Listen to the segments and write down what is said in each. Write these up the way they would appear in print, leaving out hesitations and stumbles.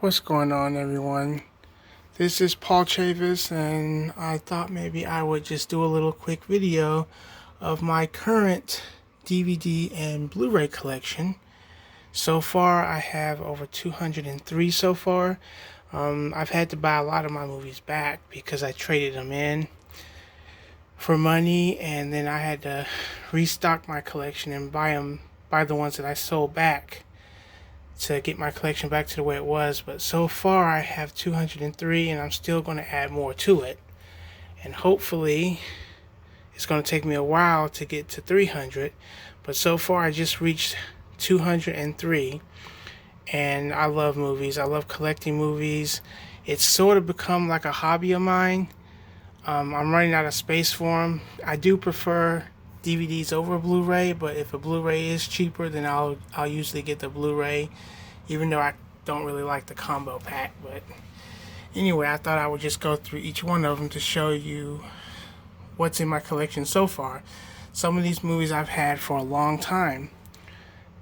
What's going on, everyone? This is Paul Chavis, and I thought maybe I would just do a little quick video of my current DVD and Blu-ray collection. So far, I have over 203 so far. I've had to buy a lot of my movies back because I traded them in for money, and then I had to restock my collection and buy the ones that I sold back to get my collection back to the way it was. But so far I have 203, and I'm still going to add more to it, and hopefully it's going to take me a while to get to 300, but so far I just reached 203. And I love movies. I love collecting movies. It's sort of become like a hobby of mine. I'm running out of space for them. I do prefer DVDs over Blu-ray, but if a Blu-ray is cheaper, then I'll usually get the Blu-ray, even though I don't really like the combo pack. But anyway, I thought I would just go through each one of them to show you what's in my collection so far. Some of these movies I've had for a long time,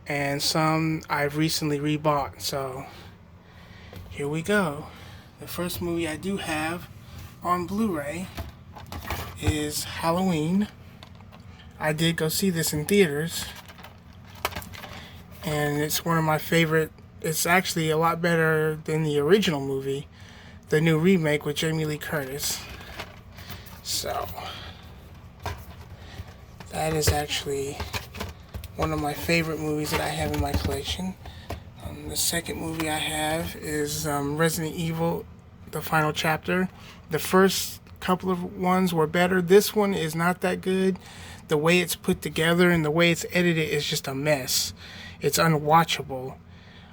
and some I've recently rebought. So here we go. The first movie I do have on Blu-ray is Halloween. I did go see this in theaters, and it's one of my favorite. It's actually a lot better than the original movie, the new remake with Jamie Lee Curtis. So that is actually one of my favorite movies that I have in my collection. The second movie I have is Resident Evil, the final chapter. The first couple of ones were better. This one is not that good. The way it's put together and the way it's edited is just a mess. It's unwatchable.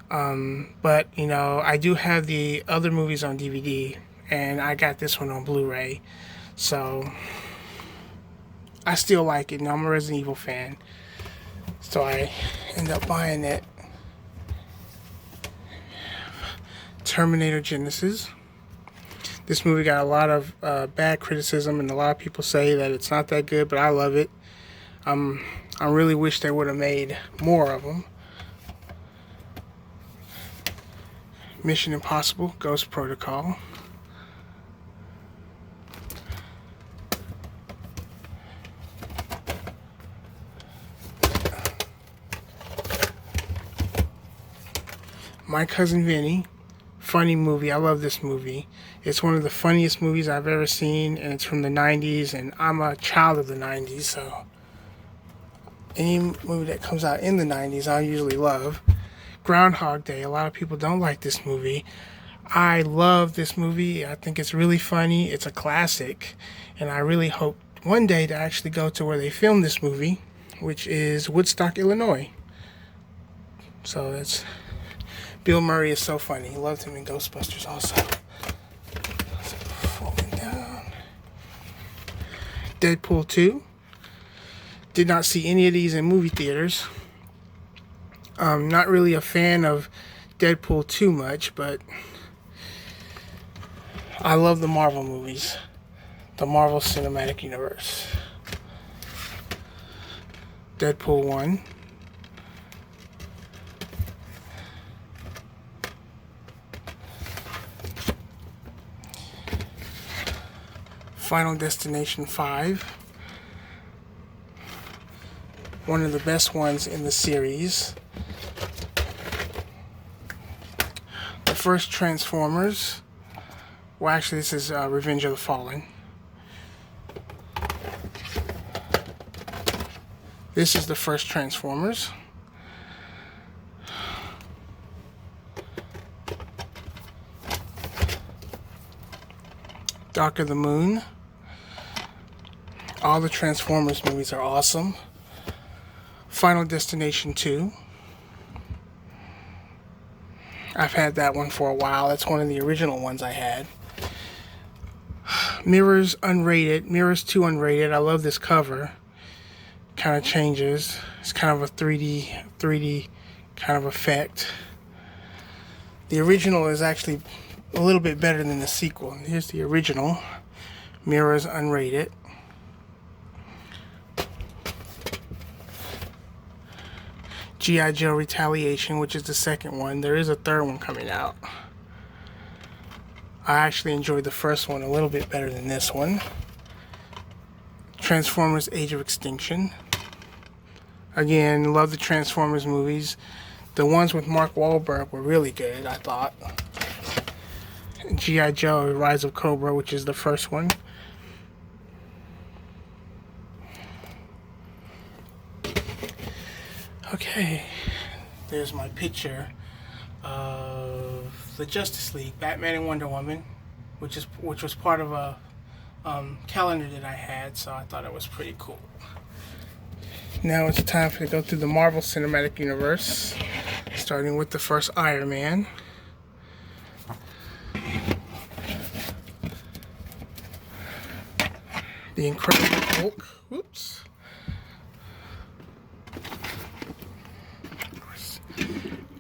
But, you know, I do have the other movies on DVD, and I got this one on Blu-ray. So I still like it, and I'm a Resident Evil fan. So I end up buying it. Terminator Genesis. This movie got a lot of bad criticism, and a lot of people say that it's not that good, but I love it. I really wish they would have made more of them. Mission Impossible Ghost Protocol. My Cousin Vinny. Funny movie. I love this movie. It's one of the funniest movies I've ever seen, and it's from the 90s, and I'm a child of the 90s, so any movie that comes out in the 90s I usually love. Groundhog Day. A lot of people don't like this movie. I love this movie. I think it's really funny. It's a classic, and I really hope one day to actually go to where they filmed this movie, which is Woodstock, Illinois. So that's... Bill Murray is so funny. He loved him in Ghostbusters also. Falling down. Deadpool 2. Did not see any of these in movie theaters. Not really a fan of Deadpool too much, but I love the Marvel movies. The Marvel Cinematic Universe. Deadpool 1. Final Destination 5. One of the best ones in the series. The first Transformers. Well, actually, this is Revenge of the Fallen. This is the first Transformers. Dark of the Moon. All the Transformers movies are awesome. Final Destination 2. I've had that one for a while. That's one of the original ones I had. Mirrors Unrated. Mirrors 2 Unrated. I love this cover. Kind of changes. It's kind of a 3D kind of effect. The original is actually a little bit better than the sequel. Here's the original. Mirrors Unrated. G.I. Joe Retaliation, which is the second one. There is a third one coming out. I actually enjoyed the first one a little bit better than this one. Transformers Age of Extinction. Again, love the Transformers movies. The ones with Mark Wahlberg were really good, I thought. G.I. Joe, Rise of Cobra, which is the first one. Okay, there's my picture of the Justice League, Batman and Wonder Woman, which was part of a calendar that I had, so I thought it was pretty cool. Now it's time to go through the Marvel Cinematic Universe, starting with the first Iron Man. The Incredible Hulk. Whoops.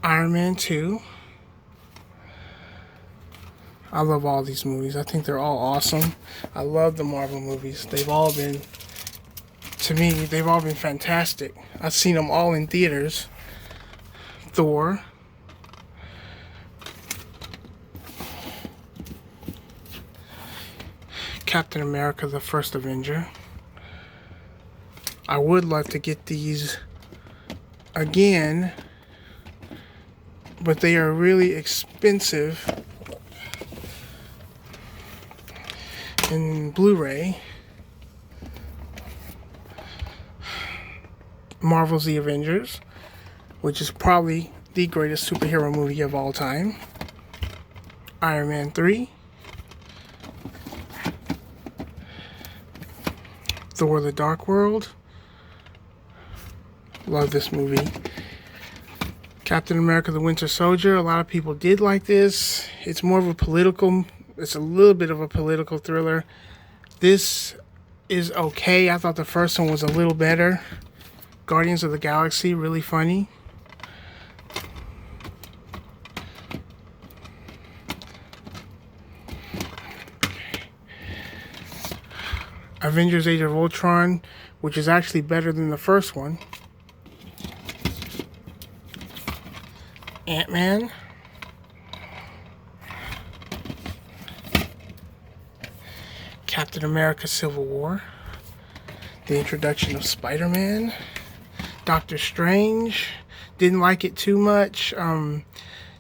Iron Man 2. I love all these movies. I think they're all awesome. I love the Marvel movies. They've all been, to me, they've all been fantastic. I've seen them all in theaters. Thor. Captain America, the First Avenger. I would love to get these again, but they are really expensive in Blu-ray. Marvel's The Avengers, which is probably the greatest superhero movie of all time. Iron Man 3. Thor: The Dark World. Love this movie. Captain America: The Winter Soldier. A lot of people did like this. It's more of a political, it's a little bit of a political thriller. This is okay. I thought the first one was a little better. Guardians of the Galaxy, really funny. Avengers Age of Ultron, which is actually better than the first one. Ant-Man. Captain America Civil War. The introduction of Spider-Man. Doctor Strange. Didn't like it too much.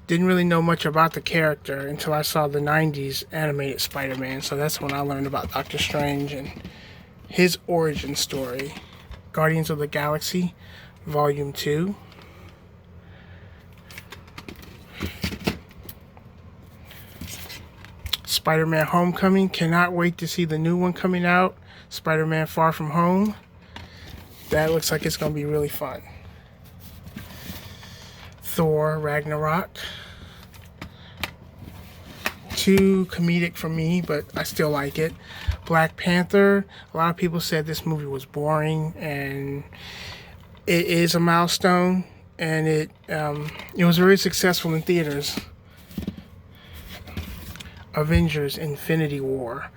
Didn't really know much about the character until I saw the 90s animated Spider-Man. So that's when I learned about Doctor Strange and his origin story. Guardians of the Galaxy, Volume 2. Spider-Man Homecoming. Cannot wait to see the new one coming out. Spider-Man Far From Home. That looks like it's going to be really fun. Thor Ragnarok. Too comedic for me, but I still like it. Black Panther. A lot of people said this movie was boring, and it is a milestone, and it was very successful in theaters. Avengers Infinity War.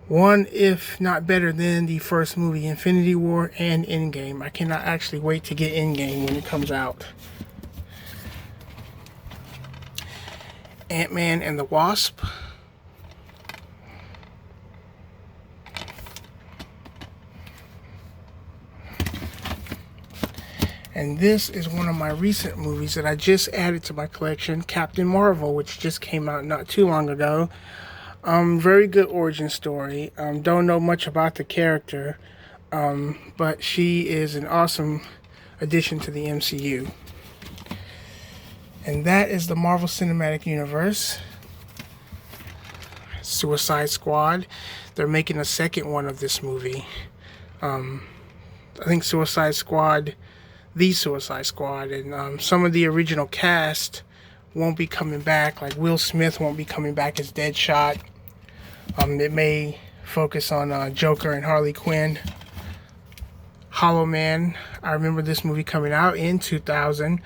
One, if not better than the first movie, Infinity War and Endgame. I cannot actually wait to get Endgame when it comes out. Ant-Man and the Wasp. And this is one of my recent movies that I just added to my collection, Captain Marvel, which just came out not too long ago. Very good origin story. Don't know much about the character, but she is an awesome addition to the MCU. And that is the Marvel Cinematic Universe. Suicide Squad. They're making a second one of this movie. I think Suicide Squad, The Suicide Squad, and some of the original cast won't be coming back. Like Will Smith won't be coming back as Deadshot. It may focus on Joker and Harley Quinn. Hollow Man. I remember this movie coming out in 2000.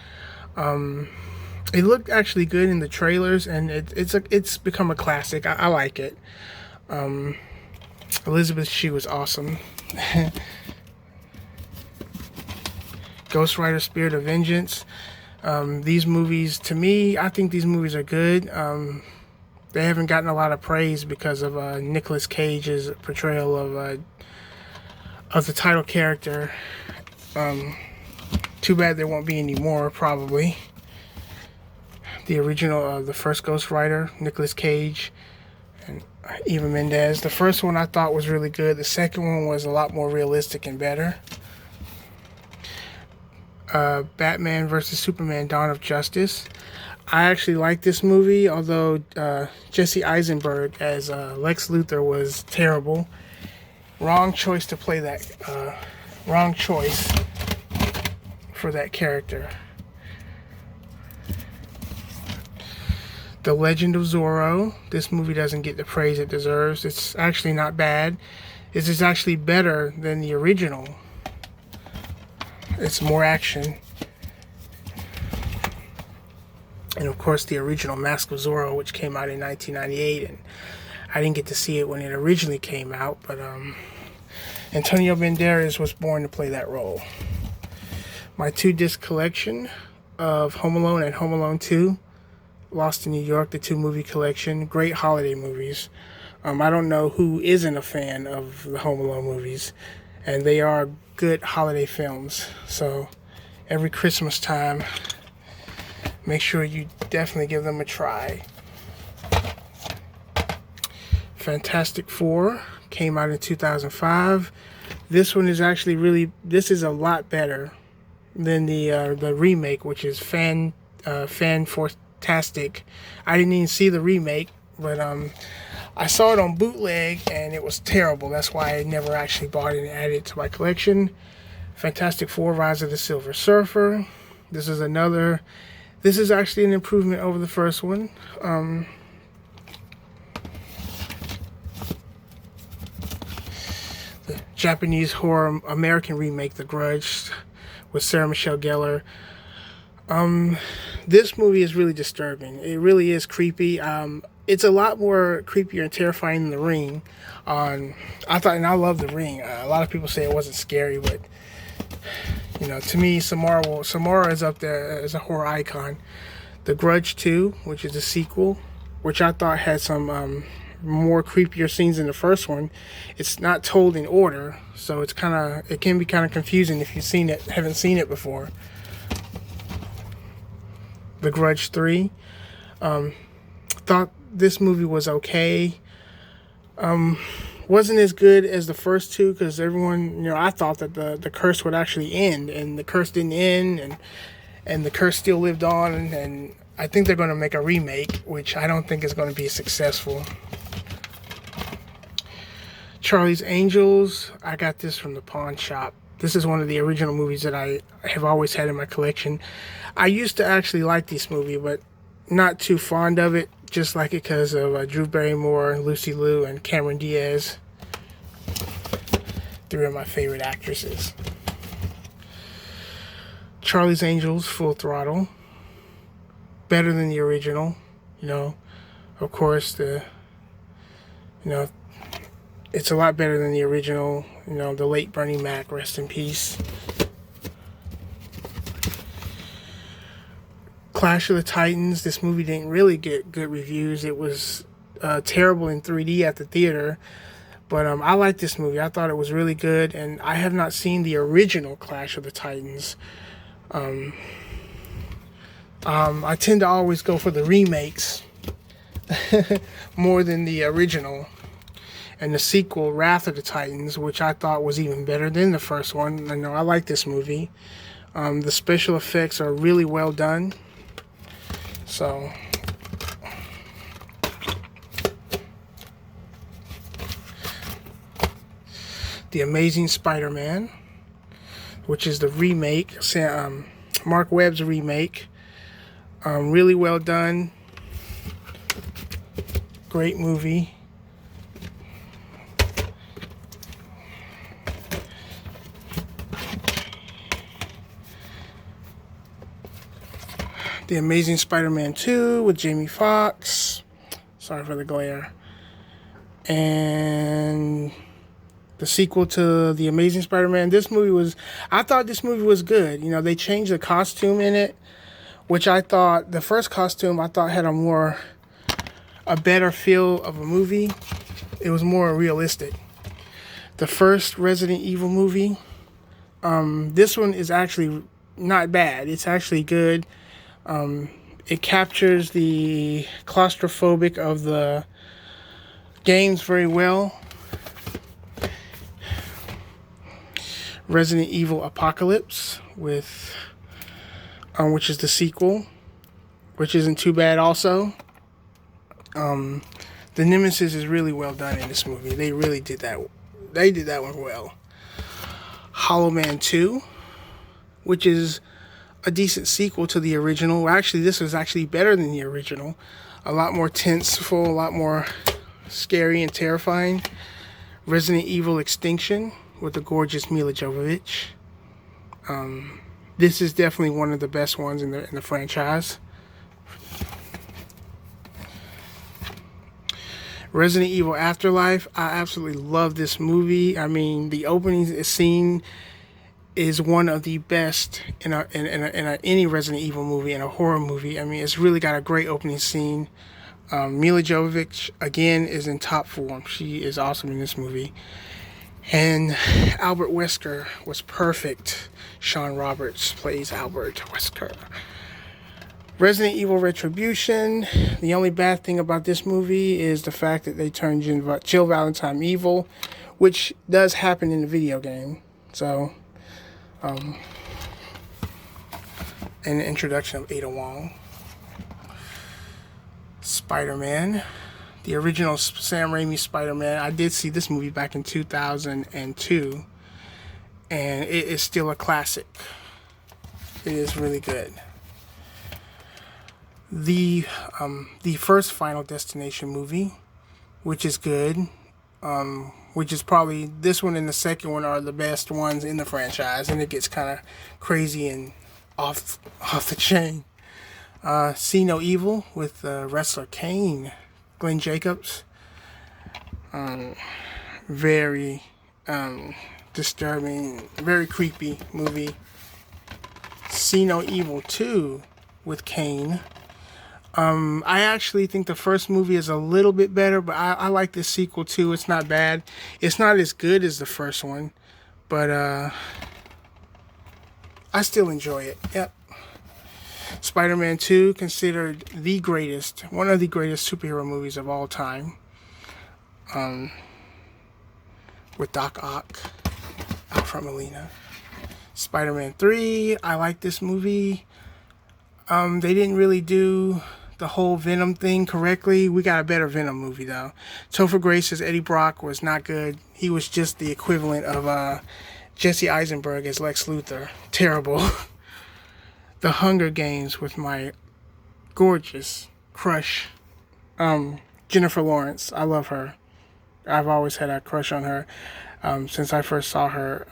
It looked actually good in the trailers, and it's become a classic. I like it. Elizabeth Shue was awesome. Ghost Rider: Spirit of Vengeance. These movies, to me, I think these movies are good. they haven't gotten a lot of praise because of Nicolas Cage's portrayal of the title character. Too bad there won't be any more, probably. The original, the first Ghost Rider, Nicolas Cage and Eva Mendes. The first one I thought was really good. The second one was a lot more realistic and better. Batman vs. Superman: Dawn of Justice. I actually like this movie, although Jesse Eisenberg as Lex Luthor was terrible. Wrong choice to play that. Wrong choice for that character. The Legend of Zorro. This movie doesn't get the praise it deserves. It's actually not bad. This is actually better than the original. It's more action. And of course the original Mask of Zorro, which came out in 1998, and I didn't get to see it when it originally came out, but Antonio Banderas was born to play that role. My 2-disc collection of Home Alone and Home Alone 2, Lost in New York, the 2-movie collection. Great holiday movies. I don't know who isn't a fan of the Home Alone movies, and they are good holiday films. So every Christmas time, make sure you definitely give them a try. Fantastic Four came out in 2005. This one is actually this is a lot better than the remake, which is Fantastic. I didn't even see the remake, but I saw it on bootleg and it was terrible. That's why I never actually bought it and added it to my collection. Fantastic Four: Rise of the Silver Surfer. This is actually an improvement over the first one. The Japanese horror American remake, The Grudge, with Sarah Michelle Gellar. This movie is really disturbing. It really is creepy. It's a lot more creepier and terrifying than The Ring. I thought, and I love The Ring. A lot of people say it wasn't scary, but you know, to me, Samara is up there as a horror icon. The Grudge 2, which is the sequel, which I thought had some more creepier scenes than the first one. It's not told in order, so it can be kind of confusing if you've haven't seen it before. The Grudge 3. Thought this movie was okay. Wasn't as good as the first two because everyone, I thought that the curse would actually end, and the curse didn't end, and the curse still lived on, and I think they're going to make a remake, which I don't think is going to be successful. Charlie's Angels. I got this from the pawn shop. This is one of the original movies that I have always had in my collection. I used to actually like this movie, but not too fond of it. Just like it because of Drew Barrymore, Lucy Liu, and Cameron Diaz. 3 of my favorite actresses. Charlie's Angels, Full Throttle. Better than the original. Of course, it's a lot better than the original. The late Bernie Mac, rest in peace. Clash of the Titans. This movie didn't really get good reviews. It was terrible in 3D at the theater. But I liked this movie. I thought it was really good. And I have not seen the original Clash of the Titans. I tend to always go for the remakes more than the original. And the sequel, Wrath of the Titans, which I thought was even better than the first one. I like this movie. The special effects are really well done. So, The Amazing Spider-Man, which is the remake, Mark Webb's remake. Really well done. Great movie. The Amazing Spider-Man 2 with Jamie Foxx. Sorry for the glare. And the sequel to The Amazing Spider-Man. I thought this movie was good. They changed the costume in it, which I thought, the first costume I thought had a more a better feel of a movie. It was more realistic. The first Resident Evil movie, this one is actually not bad. It's actually good. It captures the claustrophobic of the games very well. Resident Evil Apocalypse, with which is the sequel, which isn't too bad also. The Nemesis is really well done in this movie. They really did that. They did that one well. Hollow Man 2, which is a decent sequel to the original. Actually, this was actually better than the original. A lot more tenseful, a lot more scary and terrifying. Resident Evil Extinction with the gorgeous Mila Jovovich. This is definitely one of the best ones in the franchise. Resident Evil Afterlife. I absolutely love this movie. I mean, the opening scene is one of the best in any Resident Evil movie, in a horror movie. I mean, it's really got a great opening scene. Mila Jovovich, again, is in top form. She is awesome in this movie. And Albert Wesker was perfect. Sean Roberts plays Albert Wesker. Resident Evil Retribution. The only bad thing about this movie is the fact that they turned Jill Valentine evil, which does happen in the video game. So, and the introduction of Ada Wong. Spider-Man. The original Sam Raimi Spider-Man. I did see this movie back in 2002, and it is still a classic. It is really good. The first Final Destination movie, which is good, which is probably this one and the second one are the best ones in the franchise, and it gets kind of crazy and off the chain. See No Evil with wrestler Kane. Glenn Jacobs. Very disturbing, very creepy movie. See No Evil 2 with Kane. I actually think the first movie is a little bit better, but I like this sequel too. It's not bad. It's not as good as the first one, but I still enjoy it. Yep. Spider-Man 2, considered the greatest, one of the greatest superhero movies of all time. With Doc Ock, Alfred Molina. Spider-Man 3, I like this movie. They didn't really do the whole Venom thing correctly. We got a better Venom movie though. Topher Grace's Eddie Brock was not good. He was just the equivalent of Jesse Eisenberg as Lex Luthor. Terrible. The Hunger Games with my gorgeous crush, Jennifer Lawrence. I love her. I've always had a crush on her since I first saw her.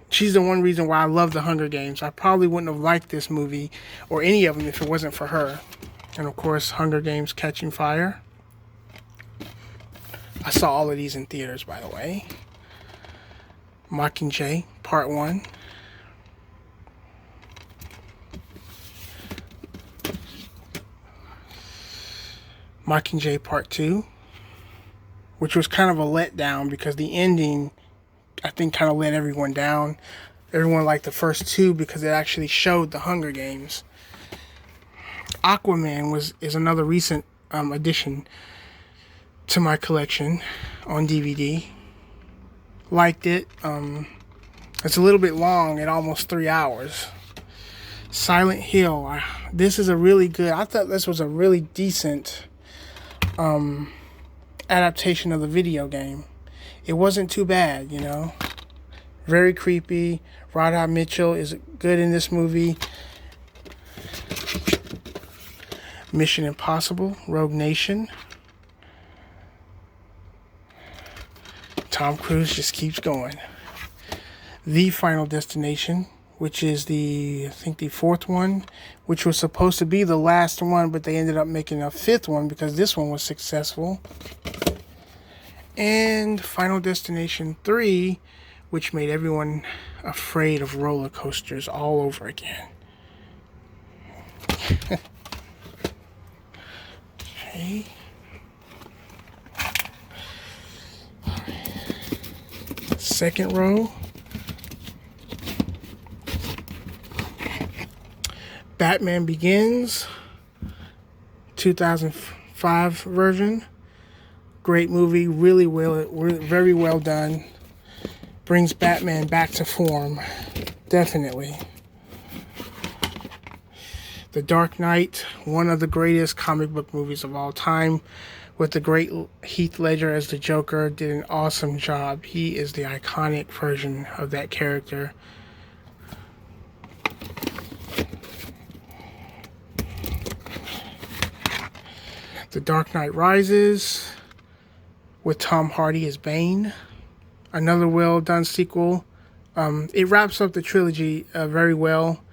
She's the one reason why I love The Hunger Games. I probably wouldn't have liked this movie or any of them if it wasn't for her. And of course, Hunger Games Catching Fire. I saw all of these in theaters, by the way. Mockingjay, Part 1. Mockingjay Part 2, which was kind of a letdown because the ending, I think, kind of let everyone down. Everyone liked the first two because it actually showed the Hunger Games. Aquaman is another recent addition to my collection on DVD. Liked it. It's a little bit long at almost 3 hours. Silent Hill. This is a really good, I thought this was a really decent adaptation of the video game. It wasn't too bad, you know. Very creepy. Radha Mitchell is good in this movie. Mission Impossible, Rogue Nation. Tom Cruise just keeps going. The Final Destination, which is I think the fourth one, which was supposed to be the last one, but they ended up making a fifth one because this one was successful. And Final Destination 3, which made everyone afraid of roller coasters all over again. Okay. second row. Batman Begins, 2005 version. Great movie, very well done. Brings Batman back to form, definitely. The Dark Knight, one of the greatest comic book movies of all time, with the great Heath Ledger as the Joker. Did an awesome job. He is the iconic version of that character. The Dark Knight Rises, with Tom Hardy as Bane. Another well-done sequel. It wraps up the trilogy very well.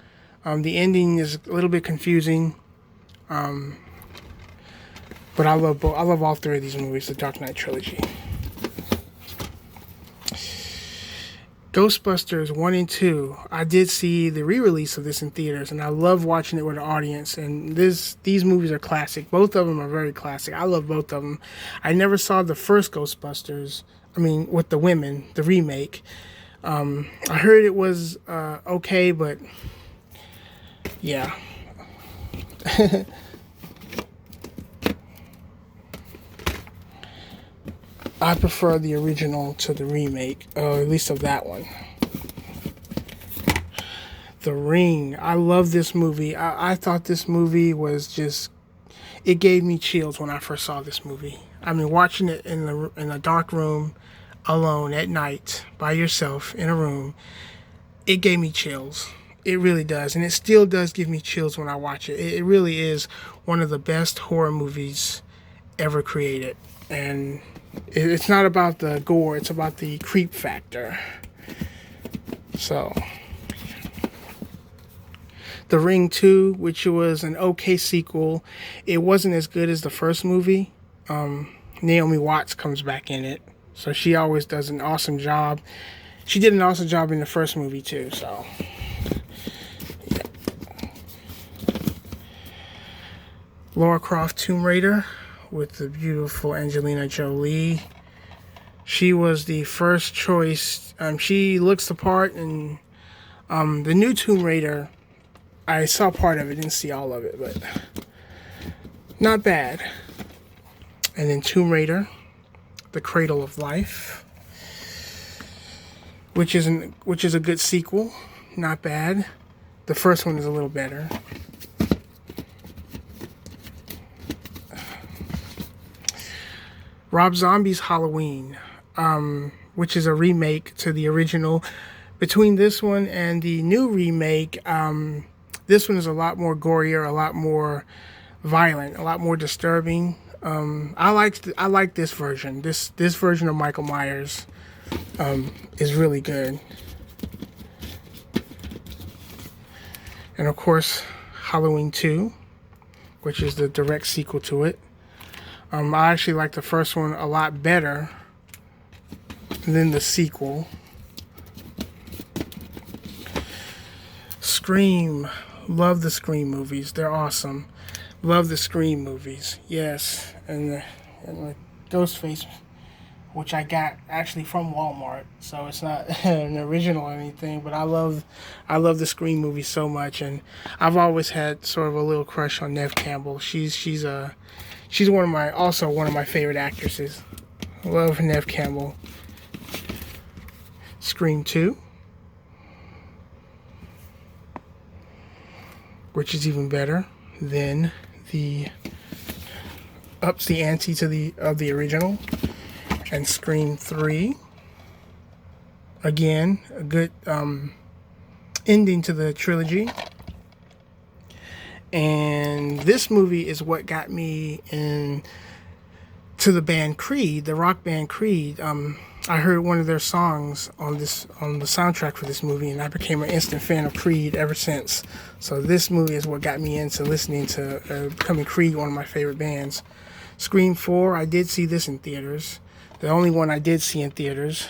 The ending is a little bit confusing, but I love all three of these movies, the Dark Knight trilogy. Ghostbusters 1 and 2. I did see the re-release of this in theaters, and I love watching it with an audience. And these movies are classic. Both of them are very classic. I love both of them. I never saw the first Ghostbusters. I mean, with the women, the remake. I heard it was okay, but yeah. I prefer the original to the remake, at least of that one. The Ring. I love this movie. I thought this movie was just... It gave me chills when I first saw this movie. I mean, watching it in a dark room, alone at night, by yourself, in a room, it gave me chills. It really does. And it still does give me chills when I watch it. It really is one of the best horror movies ever created. And it's not about the gore, it's about the creep factor. So, The Ring 2, which was an okay sequel, it wasn't as good as the first movie. Naomi Watts comes back in it, so she always does an awesome job. She did an awesome job in the first movie too, so... Yeah. Lara Croft Tomb Raider, with the beautiful Angelina Jolie. She was the first choice. She looks the part, and the new Tomb Raider, I saw part of it, didn't see all of it, but not bad. And then Tomb Raider, The Cradle of Life, which is a good sequel, not bad. The first one is a little better. Rob Zombie's Halloween, which is a remake to the original. Between this one and the new remake, this one is a lot more gorier, a lot more violent, a lot more disturbing. I like this version. This version of Michael Myers is really good. And of course, Halloween 2, which is the direct sequel to it. I actually like the first one a lot better than the sequel. Scream. Love the Scream movies. They're awesome. Love the Scream movies. Yes. And the Ghostface, which I got actually from Walmart. So it's not an original or anything, but I love the Scream movies so much, and I've always had sort of a little crush on Neve Campbell. She's one of my favorite actresses. I love Neve Campbell. Scream 2, which is even better than ups the ante of the original. And Scream 3, again, a good ending to the trilogy. And this movie is what got me into the band Creed, the rock band Creed. I heard one of their songs on the soundtrack for this movie, and I became an instant fan of Creed ever since. So this movie is what got me into listening to becoming Creed, one of my favorite bands. Scream 4, I did see this in theaters. The only one I did see in theaters.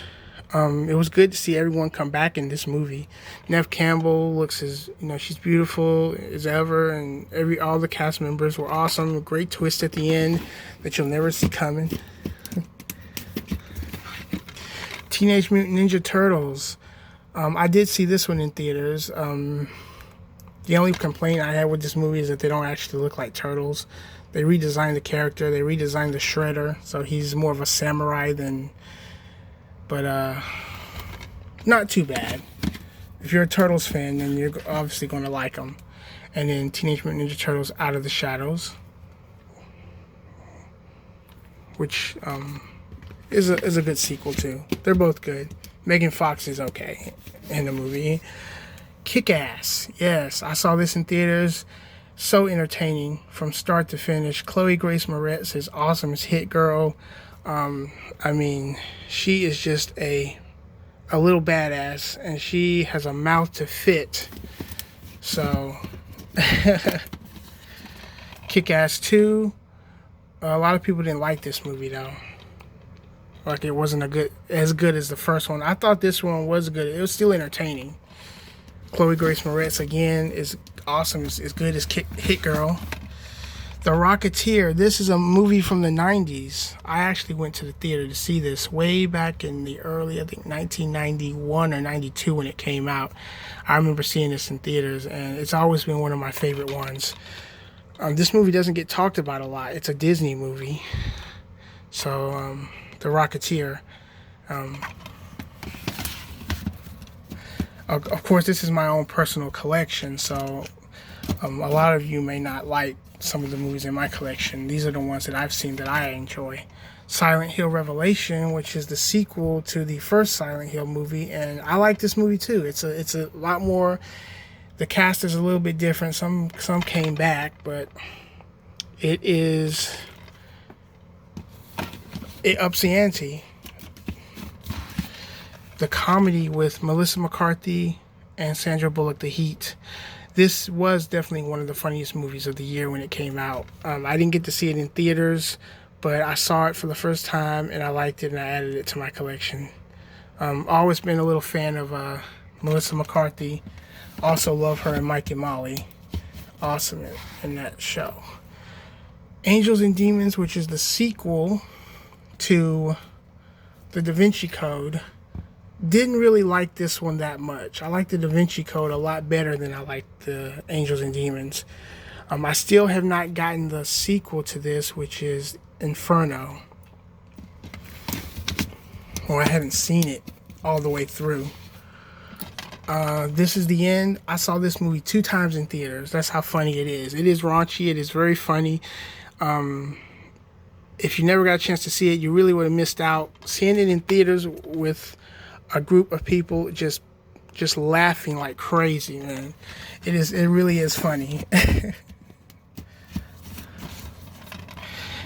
It was good to see everyone come back in this movie. Neve Campbell looks she's beautiful as ever, and all the cast members were awesome. A great twist at the end that you'll never see coming. Teenage Mutant Ninja Turtles. I did see this one in theaters. The only complaint I had with this movie is that they don't actually look like turtles. They redesigned the character. They redesigned the Shredder, so he's more of a samurai than... But, not too bad. If you're a Turtles fan, then you're obviously going to like them. And then Teenage Mutant Ninja Turtles Out of the Shadows, which is a good sequel too. They're both good. Megan Fox is okay in the movie. Kick-Ass. Yes, I saw this in theaters. So entertaining from start to finish. Chloe Grace Moretz is awesome as Hit Girl. I mean, she is just a little badass, and she has a mouth to fit. So, Kick-Ass 2. A lot of people didn't like this movie though. Like, it wasn't as good as the first one. I thought this one was good. It was still entertaining. Chloe Grace Moretz again is awesome. It's as good as Hit Girl. The Rocketeer. This is a movie from the 90s. I actually went to the theater to see this way back in the early, I think 1991 or 92 when it came out. I remember seeing this in theaters, and it's always been one of my favorite ones. This movie doesn't get talked about a lot. It's a Disney movie. So, The Rocketeer. Of course, this is my own personal collection, so a lot of you may not like some of the movies in my collection. These are the ones that I've seen that I enjoy. Silent Hill Revelation, which is the sequel to the first Silent Hill movie, and I like this movie too. It's a lot more. The cast is a little bit different. Some came back, but it ups the ante. The comedy with Melissa McCarthy and Sandra Bullock, The Heat. This was definitely one of the funniest movies of the year when it came out. I didn't get to see it in theaters, but I saw it for the first time and I liked it and I added it to my collection. Always been a little fan of Melissa McCarthy. Also love her and Mike and Molly. Awesome in that show. Angels and Demons, which is the sequel to the Da Vinci Code. Didn't really like this one that much. I like the Da Vinci Code a lot better than I like the Angels and Demons. I still have not gotten the sequel to this, which is Inferno. Or I haven't seen it all the way through. This is the End. I saw this movie 2 times in theaters. That's how funny it is. It is raunchy. It is very funny. If you never got a chance to see it, you really would have missed out. Seeing it in theaters with a group of people just laughing like crazy, man. It really is funny.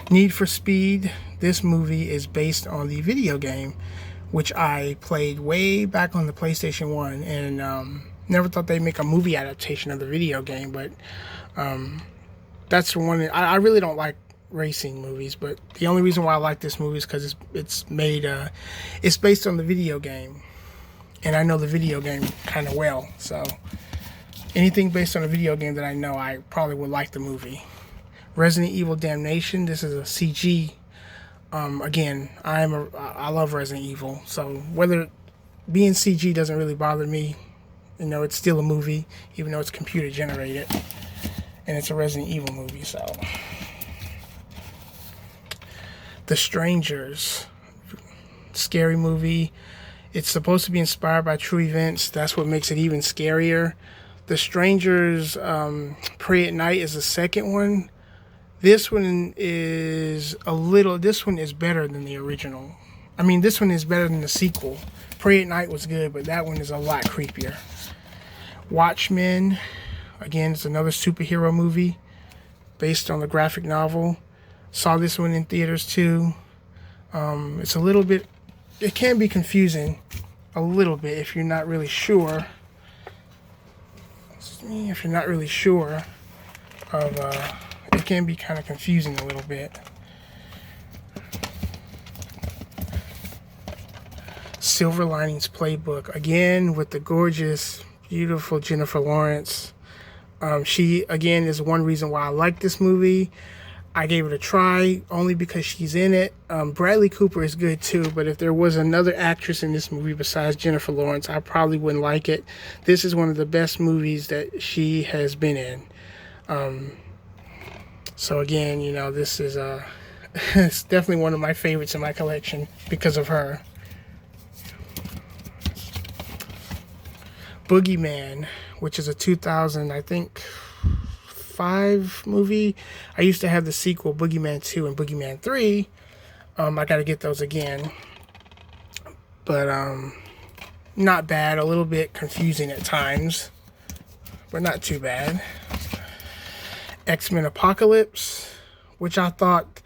Need for Speed. This movie is based on the video game, which I played way back on the PlayStation 1, and never thought they'd make a movie adaptation of the video game, but that's the one I really don't like racing movies, but the only reason why I like this movie is because it's based on the video game, and I know the video game kind of well, so anything based on a video game that I know, I probably would like the movie. Resident Evil Damnation. This is a CG. Again, I love Resident Evil, so whether being CG doesn't really bother me. You know, it's still a movie, even though it's computer generated, and it's a Resident Evil movie. So, The Strangers, scary movie. It's supposed to be inspired by true events. That's what makes it even scarier. The Strangers, Pray at Night is the second one. This one is better than the original. I mean, this one is better than the sequel. Pray at Night was good, but that one is a lot creepier. Watchmen, again, it's another superhero movie based on the graphic novel. Saw this one in theaters too. It's a little bit, it can be confusing a little bit if you're not really sure. If you're not really sure of, it can be kind of confusing a little bit. Silver Linings Playbook, again with the gorgeous, beautiful Jennifer Lawrence. She, again, is one reason why I like this movie. I gave it a try only because she's in it. Bradley Cooper is good too, but if there was another actress in this movie besides Jennifer Lawrence, I probably wouldn't like it. This is one of the best movies that she has been in. So again, you know, this is it's definitely one of my favorites in my collection because of her. Boogeyman, which is a 2000, I think, 5 movie. I used to have the sequel, Boogeyman 2 and Boogeyman 3. I got to get those again. But not bad. A little bit confusing at times, but not too bad. X-Men Apocalypse, which I thought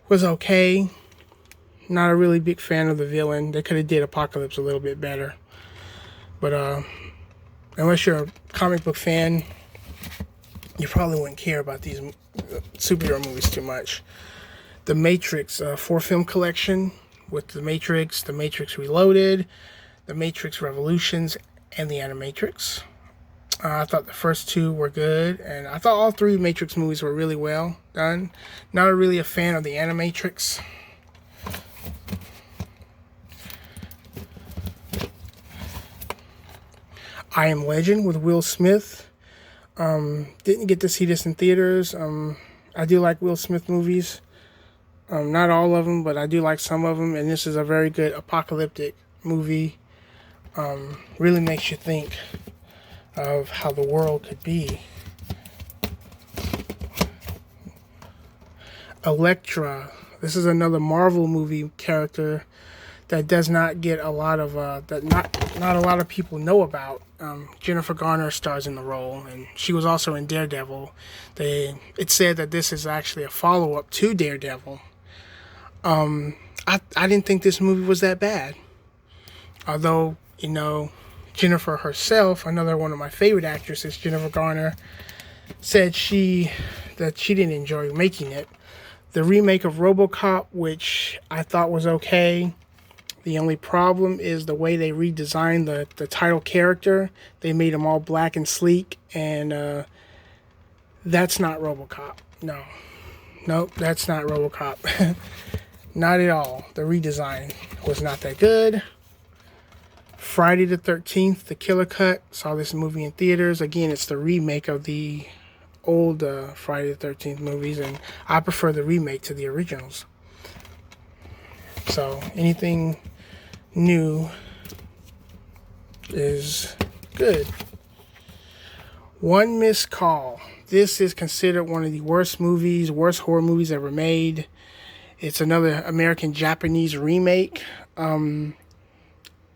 was okay. Not a really big fan of the villain. They could have did Apocalypse a little bit better. But unless you're a comic book fan, you probably wouldn't care about these superhero movies too much. The Matrix 4-film collection with The Matrix Reloaded, The Matrix Revolutions, and The Animatrix. I thought the first 2 were good, and I thought all 3 Matrix movies were really well done. Not really a fan of The Animatrix. I Am Legend with Will Smith. Didn't get to see this in theaters. I do like Will Smith movies. Not all of them, but I do like some of them. And this is a very good apocalyptic movie. Really makes you think of how the world could be. Elektra. This is another Marvel movie character that does not get a lot of that not a lot of people know about. Jennifer Garner stars in the role, and she was also in Daredevil. It said that this is actually a follow-up to Daredevil. I didn't think this movie was that bad, although, you know, Jennifer herself, another one of my favorite actresses, Jennifer Garner, said that she didn't enjoy making it. The remake of RoboCop, which I thought was okay. The only problem is the way they redesigned the title character. They made him all black and sleek, and that's not RoboCop. No. Nope, that's not RoboCop. Not at all. The redesign was not that good. Friday the 13th, The Killer Cut. Saw this movie in theaters. Again, it's the remake of the old Friday the 13th movies, and I prefer the remake to the originals. So anything new is good. One Missed Call. This is considered one of the worst horror movies ever made. It's another American-Japanese remake.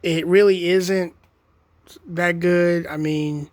It really isn't that good. I mean,